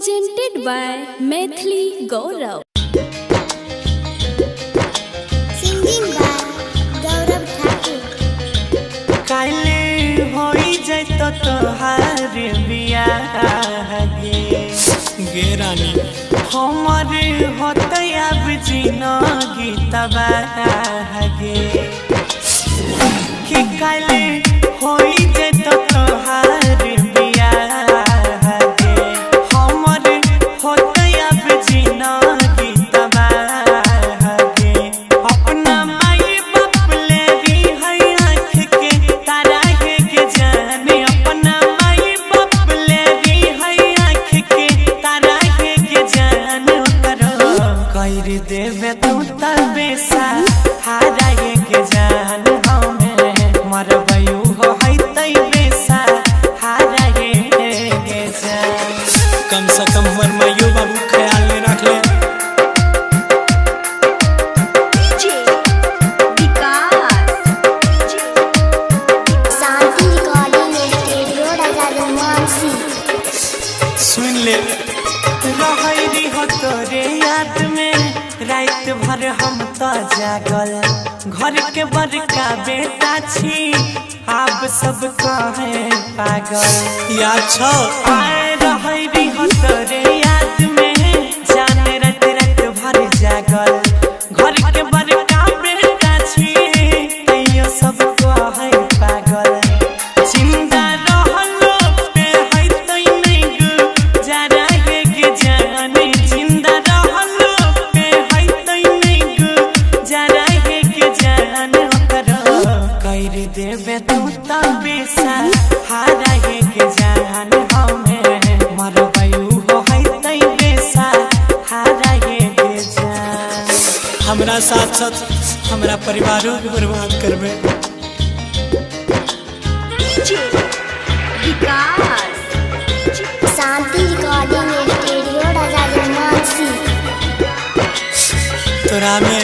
Presented by Maithili Gaurav. Singing by Gaurav Thakur. काले होई जाए तो तोहार बियाह गे रानी हमारे होते अब जिंदगी तबाह गे कि काले होई जाए तो तोहार बियाह गे हमारे होते अब जिंदगी तबाह गे अपना माई बाप ले भी है आँख के तारा के जाने अपना माई बाप ले भी है आँख के तारा के जाने करो कर देवे तू तबे सा हारा के जान हमें मरबयू हो है तबे सा हारा के जान कम से कम हमर माइयो बाबू ख्याल में रख ले Santi Recording Studio, Raja Mansi. सुन ले रहरी हो तोरे याद में रात भर हम तो जागल घर के बड़का बेटा छी आप सब कहे पागल याद छो आए रहरी हो तोरे याद में जाने रात रात भर जागल घर के बड़का बेटा छी कहियो सब कहे पागल जिंदा रहलो पे है तई नहीं गुजारा के जाने जिंदा रहलो पे है तई नहीं गुजारा के जाने करो कर देवे तू तबे सा हारा के जान हमें मरबयू हो है तबे सा हारा के जान हमरा साथ साथ हमरा परिवारों के बर्बाद करबे Santi Recording Studio, Raja Mansi. तोरा में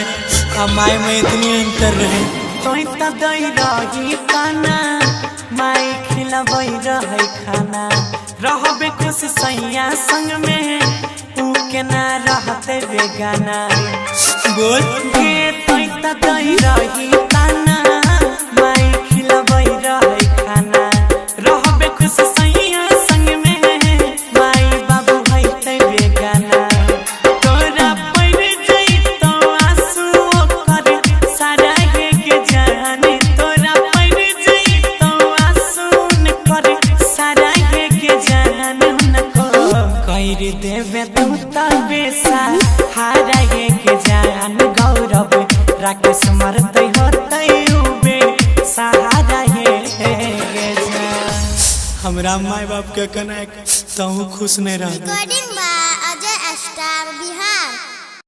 अब माई में इतनी अंतर रहे तो इतना दई रही खाना माई खिलबई रहे खाना रहबे खुश सैया संग में ऊ के ना रहते बेगाना बोल के तो इतना दई रही खाना माई खिलबई रहे खाना रहबे खुश सैया संग में माई बाबू है बेगाना तोरा पड़ जाई तो आंसू कर सारा के जाने तोरा पड़ जाई तो आंसू कर सारा के जाने उनको कर देवे तू तबे सा हारा के जान गौरव राकेश मरते होते उबे सहारा के जान हमरा माई बाप के कने तहु खुश नहीं रह Recording by Ajay Star Bihar.